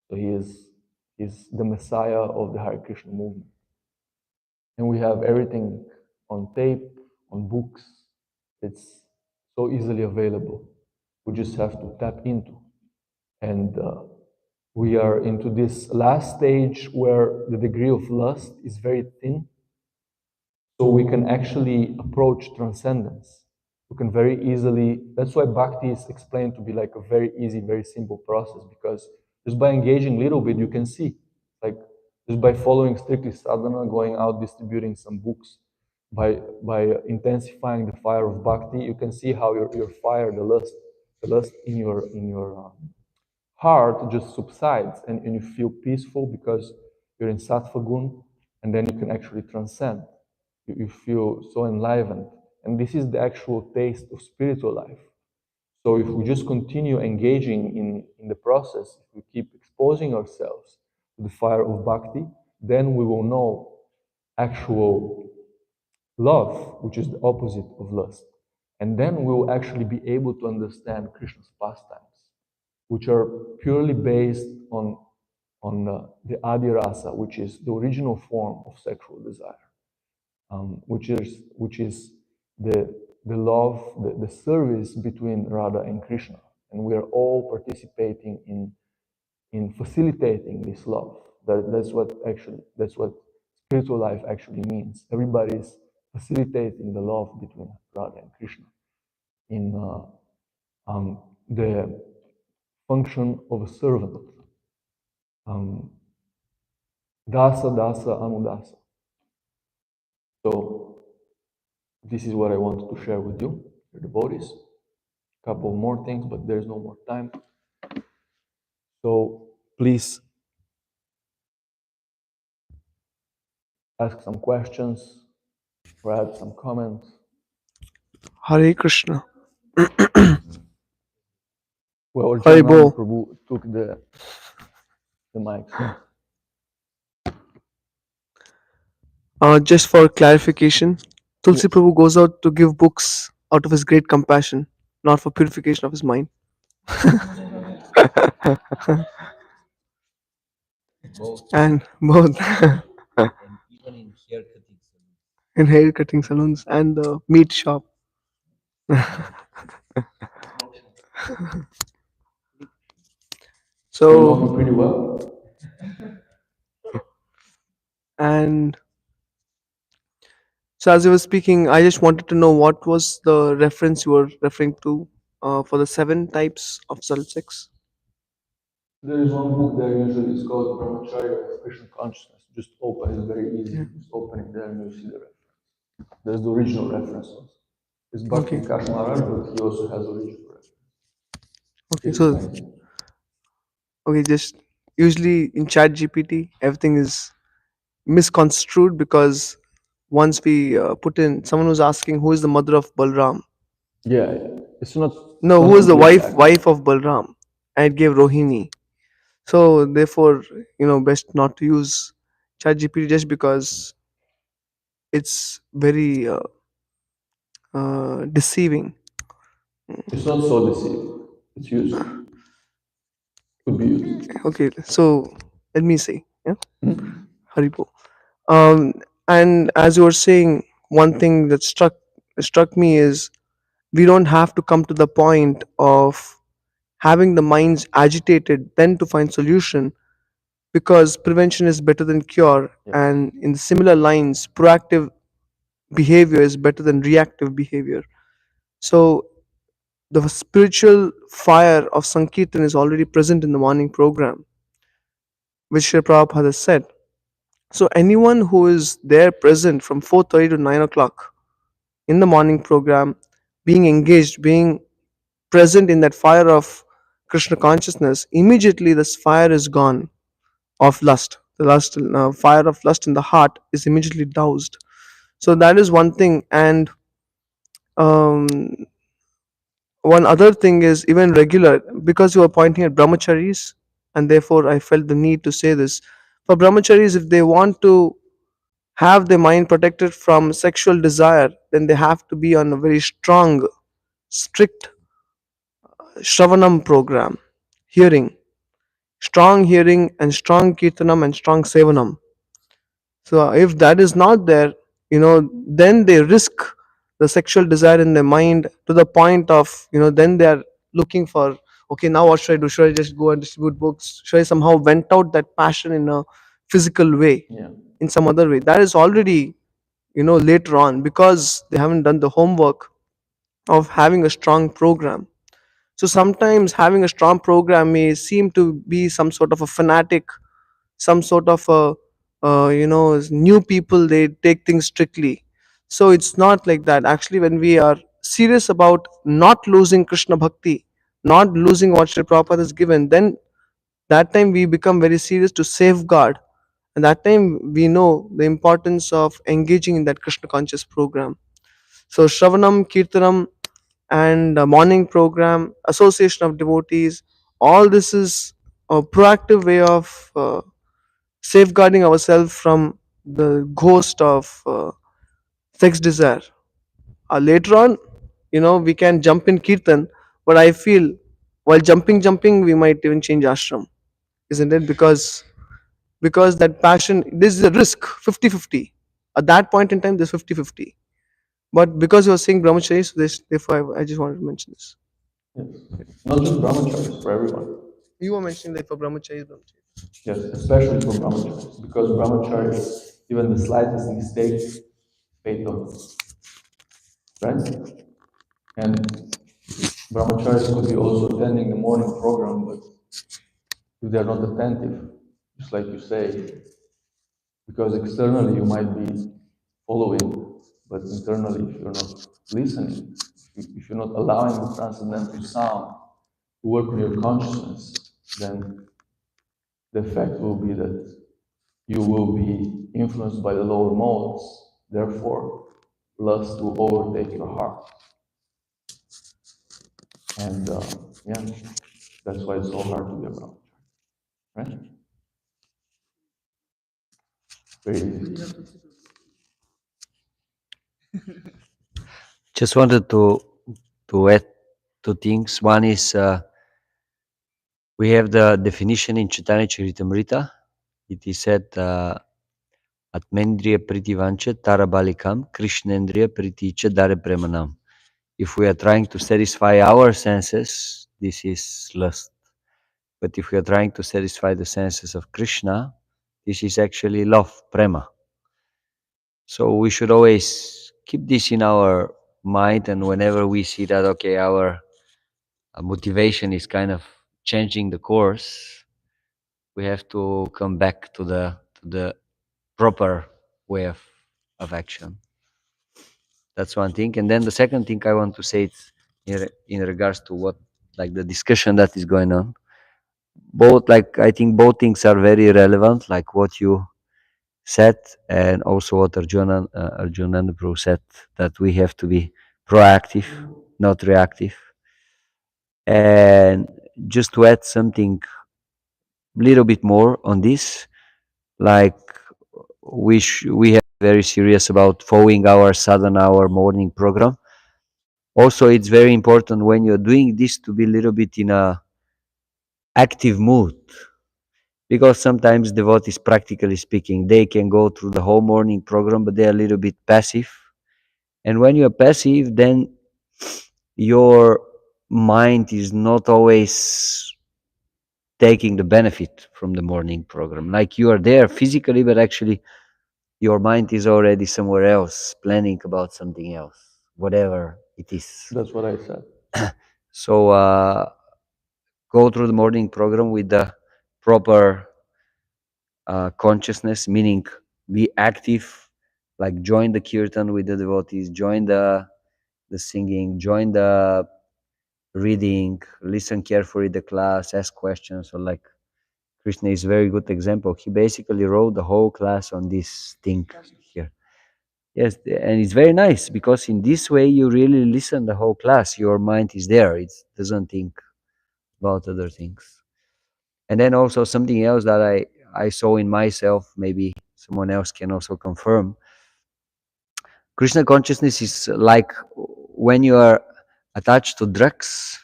[SPEAKER 1] So he's the Messiah of the Hare Krishna movement. And we have everything on tape, on books. It's so easily available. We just have to tap into. And we are into this last stage where the degree of lust is very thin, so we can actually approach transcendence. We can very easily, that's why bhakti is explained to be like a very easy, very simple process, because just by engaging a little bit, you can see, like just by following strictly sadhana, going out distributing some books, by intensifying the fire of bhakti, you can see how your fire, the lust in your heart just subsides, and you feel peaceful because you're in sattva gun, and then you can actually transcend. You feel so enlivened. And this is the actual taste of spiritual life. So if we just continue engaging in the process, if we keep exposing ourselves to the fire of bhakti, then we will know actual love, which is the opposite of lust. And then we will actually be able to understand Krishna's pastimes, which are purely based on the adi rasa, which is the original form of sexual desire, which is the love, the service between Radha and Krishna, and we are all participating in facilitating this love. That's what spiritual life actually means. Everybody is facilitating the love between Radha and Krishna in the function of a servant. Dasa dasa anudasa. So this is what I wanted to share with you, your devotees. A couple more things, but there's no more time. So please ask some questions or add some comments.
[SPEAKER 2] Hare Krishna.
[SPEAKER 1] Well,
[SPEAKER 2] Hare
[SPEAKER 1] Janam
[SPEAKER 2] Bol.
[SPEAKER 1] Prabhu took the mic.
[SPEAKER 2] Just for clarification, Tulsi Prabhu goes out to give books out of his great compassion, not for purification of his mind. And both in hair cutting salons and the meat shop.
[SPEAKER 1] So you know
[SPEAKER 2] So,
[SPEAKER 1] me pretty well.
[SPEAKER 2] and so as I was speaking, I just wanted to know what was the reference you were referring to for the 7 types of subtle sex.
[SPEAKER 1] There is one book there usually, it's called Brahmacharya of Krishna Consciousness. Just open, it's very easy.
[SPEAKER 2] Yeah.
[SPEAKER 1] Just open it there and you see the reference. There's the original reference also. It's Bhakti
[SPEAKER 2] Okay.
[SPEAKER 1] Vikas Maharaj, but he also has original reference.
[SPEAKER 2] Okay.
[SPEAKER 1] It's
[SPEAKER 2] So,
[SPEAKER 1] expensive.
[SPEAKER 2] okay, just usually in Chat GPT, everything is misconstrued because once we put in someone was asking who is the mother of Balram.
[SPEAKER 1] Yeah, it's not
[SPEAKER 2] No, who is the
[SPEAKER 1] completely
[SPEAKER 2] wife
[SPEAKER 1] accurate.
[SPEAKER 2] wife of Balram? And it gave Rohini. So therefore, best not to use ChatGPT just because it's very deceiving.
[SPEAKER 1] It's not so deceiving. It's useful. Could be used.
[SPEAKER 2] Okay, so let me see. Yeah,
[SPEAKER 1] Hmm?
[SPEAKER 2] Haripo. Um, and as you were saying, one thing that struck me is we don't have to come to the point of having the minds agitated then to find solution, because prevention is better than cure,
[SPEAKER 1] Yes.
[SPEAKER 2] and in similar lines proactive behavior is better than reactive behavior. So the spiritual fire of Sankirtan is already present in the morning program, which Sri Prabhupada has said. So anyone who is there present from 4:30 to 9 o'clock in the morning program, being engaged, being present in that fire of Krishna consciousness, immediately this fire is gone of lust. The fire of lust in the heart is immediately doused. So that is one thing. And um, one other thing is even regular, because you are pointing at brahmacharis, and therefore I felt the need to say this. For brahmacharis, if they want to have their mind protected from sexual desire, then they have to be on a very strong, strict Shravanam program, hearing, strong hearing and strong kirtanam and strong sevanam. So if that is not there, then they risk the sexual desire in their mind to the point of, then they are looking for, okay, now what should I do? Should I just go and distribute books? Should I somehow vent out that passion in a physical way,
[SPEAKER 1] Yeah.
[SPEAKER 2] in some other way? That is already, later on, because they haven't done the homework of having a strong program. So sometimes having a strong program may seem to be some sort of a fanatic, some sort of a, new people, they take things strictly. So it's not like that. Actually, when we are serious about not losing Krishna bhakti, not losing what Sri Prabhupada has given, then that time we become very serious to safeguard. And that time we know the importance of engaging in that Krishna conscious program. So Shravanam, Kirtanam, and morning program, association of devotees, all this is a proactive way of safeguarding ourselves from the ghost of sex desire. Later on, we can jump in kirtan, but I feel while jumping, we might even change ashram, isn't it? Because that passion, this is a risk, 50-50. At that point in time, there's 50-50. But because you're saying brahmachari, so therefore I just wanted to mention this.
[SPEAKER 1] Yes. Not just brahmacharis, for everyone.
[SPEAKER 2] You were mentioning that for brahmachari is brahmachari.
[SPEAKER 1] Yes, especially for brahmacharis, because brahmacharis, even the slightest mistake, fatal, right? And brahmacharis could be also attending the morning program, but if they are not attentive, just like you say, because externally you might be following, but internally, if you're not listening, if you're not allowing the transcendental sound to work on your consciousness, then the effect will be that you will be influenced by the lower modes, therefore, lust will overtake your heart. And yeah, that's why it's so hard to be a brahmachari, right? Very easy.
[SPEAKER 3] Just wanted to add two things. One is we have the definition in Chaitanya Charitamrita. It is said Atmendriya Pritivancha Tarabalikam Krishnendriya Priticha Dare Premanam. If we are trying to satisfy our senses, this is lust. But if we are trying to satisfy the senses of Krishna, this is actually love, prema. So we should always keep this in our mind, and whenever we see that, okay, our motivation is kind of changing the course, we have to come back to the proper way of action. That's one thing. And then the second thing I want to say is in regards to what, like the discussion that is going on. Both, like, I think both things are very relevant, like what you said, and also what Arjuna Prabhu said, that we have to be proactive, not reactive. And just to add something a little bit more on this, like we have very serious about following our sadhana, our morning program. Also, it's very important when you're doing this to be a little bit in a active mood, because sometimes devotees, practically speaking, they can go through the whole morning program, but they're a little bit passive. And when you're passive, then your mind is not always taking the benefit from the morning program. Like you are there physically, but actually your mind is already somewhere else, planning about something else, whatever it is.
[SPEAKER 1] That's what I said.
[SPEAKER 3] So go through the morning program with the proper consciousness, meaning be active, like join the kirtan with the devotees, join the singing, join the reading, listen carefully the class, ask questions. So like Krishna is a very good example. He basically wrote the whole class on this thing here. Yes, and it's very nice because in this way you really listen the whole class. Your mind is there. It doesn't think about other things. And then also something else that I saw in myself, maybe someone else can also confirm. Krishna consciousness is like when you are attached to drugs,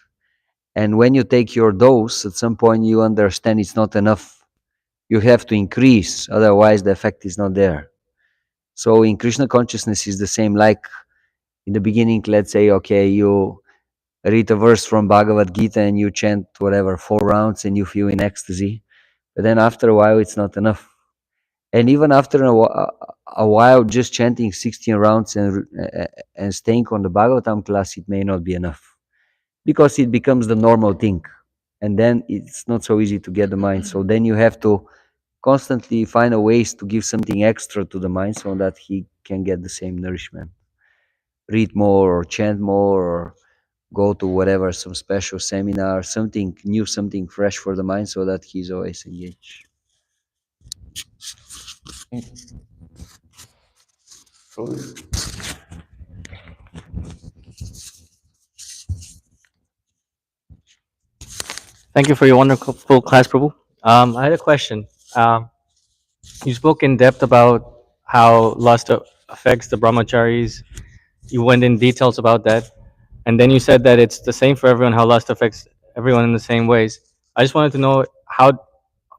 [SPEAKER 3] and when you take your dose, at some point you understand it's not enough. You have to increase, otherwise the effect is not there. So in Krishna consciousness is the same. Like In the beginning, let's say, okay, you read a verse from Bhagavad Gita and you chant whatever 4 rounds and you feel in ecstasy. But then after a while, it's not enough. And even after a while, just chanting 16 rounds and staying on the Bhagavatam class, it may not be enough, because it becomes the normal thing. And then it's not so easy to get the mind. So then you have to constantly find a ways to give something extra to the mind so that he can get the same nourishment. Read more or chant more or go to whatever, some special seminar, something new, something fresh for the mind so that he's always engaged.
[SPEAKER 4] Thank you for your wonderful class, Prabhu. I had a question. You spoke in depth about how lust affects the brahmacharis. You went in details about that. And then you said that it's the same for everyone, how lust affects everyone in the same ways. I just wanted to know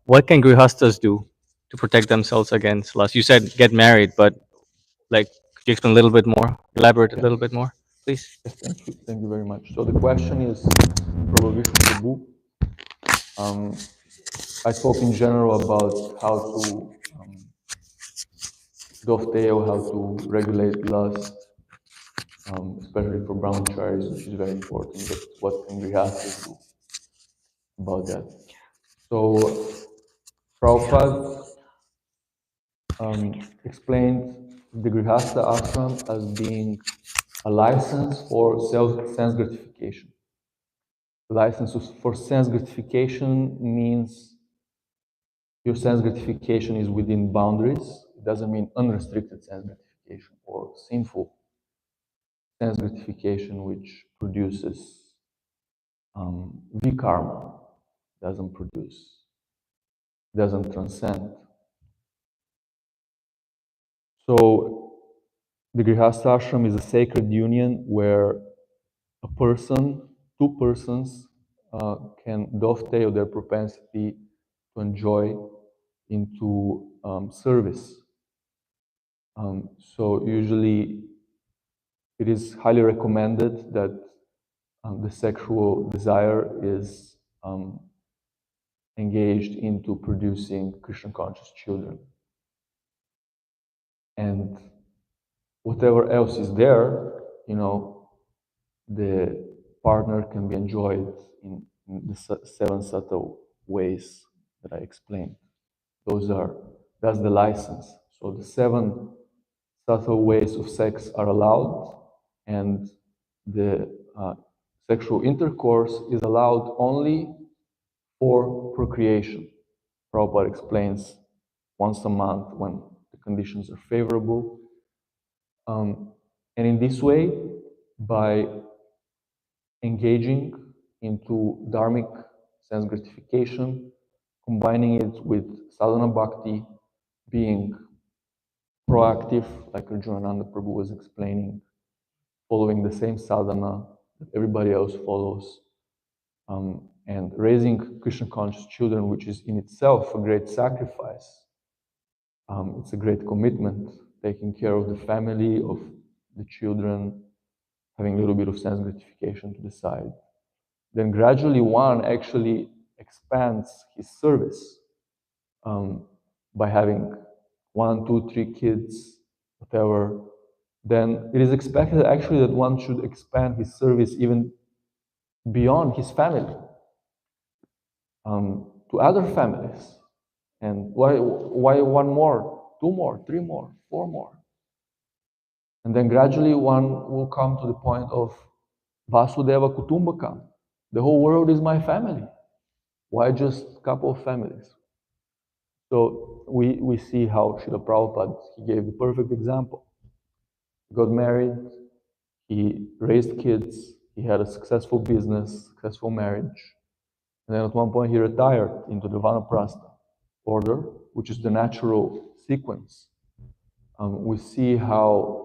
[SPEAKER 4] what can grihastas do to protect themselves against lust? You said get married, but like, could you explain a little bit more, elaborate a little bit more, please?
[SPEAKER 1] Yes, thank you very much. So the question is, Prabhu Vishnu Prabhu, I spoke in general about how to dovetail, how to regulate lust, especially for brahmacharis, which is very important. But what can grihastas do about that? So Prabhupada explained the grihastha ashram as being a license for sense gratification. License for sense gratification means your sense gratification is within boundaries. It doesn't mean unrestricted sense gratification or sinful sense gratification, which produces vikarma, doesn't transcend. So the Grihastha ashram is a sacred union where two persons can dovetail their propensity to enjoy into service. So usually it is highly recommended that the sexual desire is engaged into producing Krishna conscious children. And whatever else is there, the partner can be enjoyed in the 7 subtle ways that I explained. That's the license. So the 7 subtle ways of sex are allowed, and the sexual intercourse is allowed only for procreation. Prabhupada explains once a month when the conditions are favorable. And in this way, by engaging into dharmic sense gratification, combining it with sadhana bhakti, being proactive, like Arjunananda Prabhu was explaining, following the same sadhana that everybody else follows, and raising Krishna conscious children, which is in itself a great sacrifice. It's a great commitment, taking care of the family, of the children, having a little bit of sense gratification to the side. Then gradually one actually expands his service by having 1, 2, 3 kids, whatever. Then it is expected actually that one should expand his service even beyond his family to other families. And why 1 more, 2 more, 3 more, 4 more? And then gradually one will come to the point of Vasudeva Kutumbakam. The whole world is my family. Why just a couple of families? So we see how Srila Prabhupada, he gave the perfect example. He got married, he raised kids, he had a successful business, successful marriage. And then at one point he retired into the Vanaprastha order, which is the natural sequence. We see how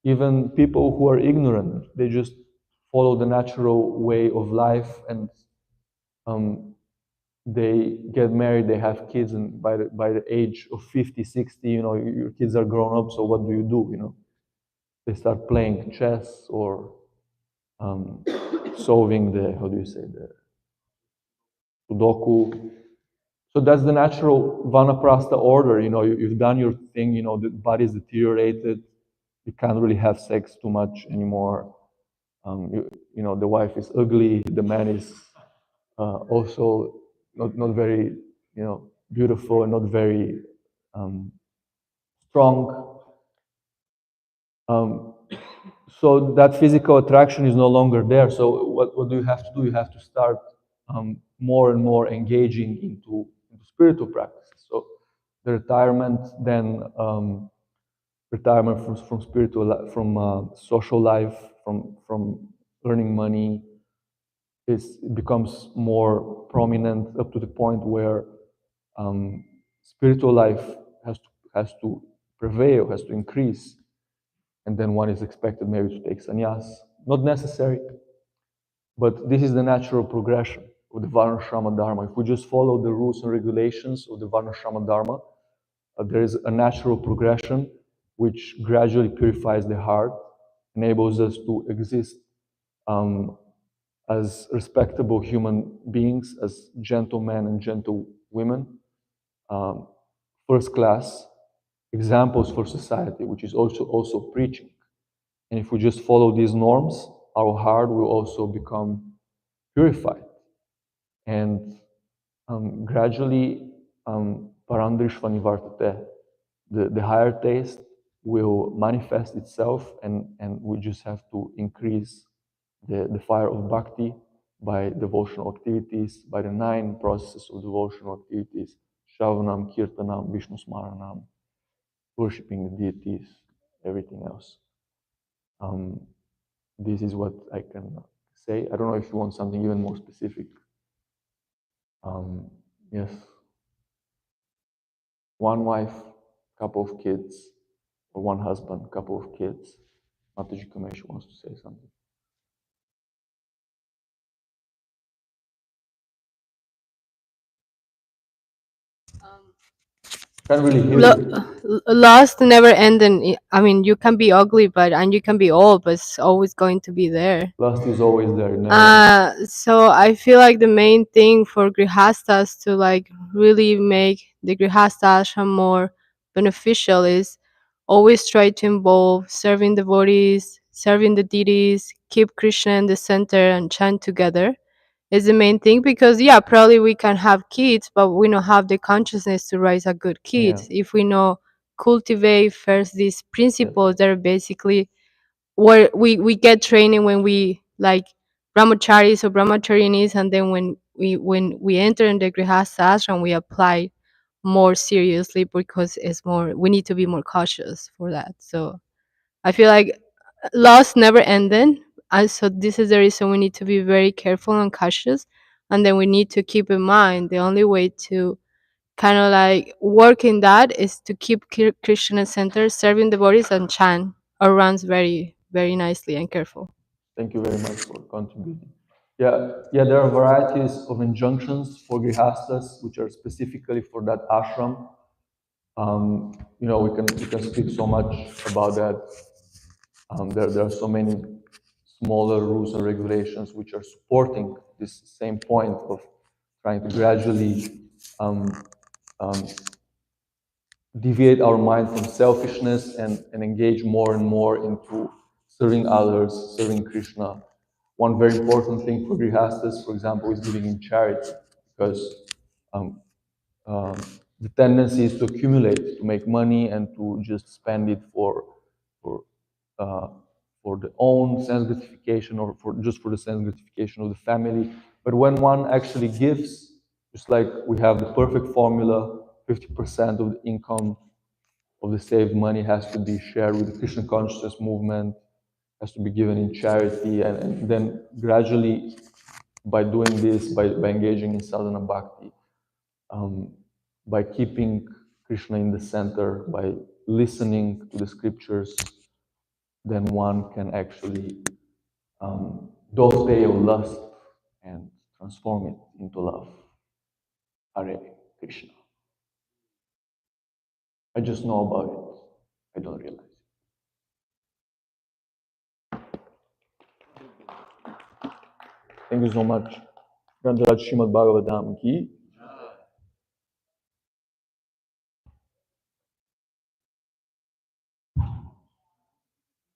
[SPEAKER 1] even people who are ignorant, they just follow the natural way of life, and they get married, they have kids, and by the age of 50, 60, your kids are grown up, so what do? they start playing chess or solving the, how do you say, the Sudoku. So that's the natural Vanaprastha order. You've done your thing, the body's deteriorated. You can't really have sex too much anymore. The wife is ugly. The man is also not very, beautiful and not very strong. So that physical attraction is no longer there. So what do you have to do? You have to start more and more engaging into spiritual practices. So the retirement, then retirement from spiritual, from social life, from earning money, becomes more prominent up to the point where spiritual life has to prevail, has to increase, and then one is expected maybe to take sannyas. Not necessary, but this is the natural progression of the Varnashrama Dharma. If we just follow the rules and regulations of the Varnashrama Dharma, there is a natural progression which gradually purifies the heart, enables us to exist as respectable human beings, as gentlemen and gentlewomen, first class examples for society, which is also preaching. And if we just follow these norms, our heart will also become purified. And gradually, parandrishva nivartate, the higher taste will manifest itself, and we just have to increase the fire of bhakti by devotional activities, by the 9 processes of devotional activities, Shravanam, Kirtanam, Vishnu Smaranam, worshipping the deities, everything else. This is what I can say. I don't know if you want something even more specific. Yes. One wife, couple of kids, or one husband, couple of kids. Mataji Kamesh wants to say something. Can't really hear you.
[SPEAKER 5] Lost never end, and I mean you can be ugly and you can be old, but it's always going to be there.
[SPEAKER 1] Lust is always there. Never.
[SPEAKER 5] So I feel like the main thing for grihastas to like really make the grihasta ashram more beneficial is always try to involve serving devotees, serving the deities, keep Krishna in the center and chant together is the main thing, because yeah, probably we can have kids, but we don't have the consciousness to raise a good kids. If we know cultivate first these principles that are basically where we get training when we like brahmacharis or brahmacharinis, and then when we enter in the grihastha ashram we apply more seriously, because it's more, we need to be more cautious for that. So I feel like loss never ended, and so this is the reason we need to be very careful and cautious, and then we need to keep in mind the only way to kind of like work in that is to keep Krishna center, serving the bodies, and chant or runs very very nicely and careful.
[SPEAKER 1] Thank you very much for contributing. Yeah, there are varieties of injunctions for grihastas which are specifically for that ashram. We can speak so much about that. There are so many smaller rules and regulations which are supporting this same point of trying to gradually deviate our mind from selfishness and engage more and more into serving others, serving Krishna. One very important thing for grihastas, for example, is giving in charity, because the tendency is to accumulate, to make money, and to just spend it for the own sense gratification, or just for the sense gratification of the family. But when one actually gives, just like we have the perfect formula, 50% of the income of the saved money has to be shared with the Krishna consciousness movement, has to be given in charity, and then gradually, by doing this, by engaging in sadhana bhakti, by keeping Krishna in the center, by listening to the scriptures, then one can actually doseo lust and transform it into love. Hare Krishna. I just know about it. I don't realize it. Thank you so much. Grantaraj Srimad Bhāgavatam ki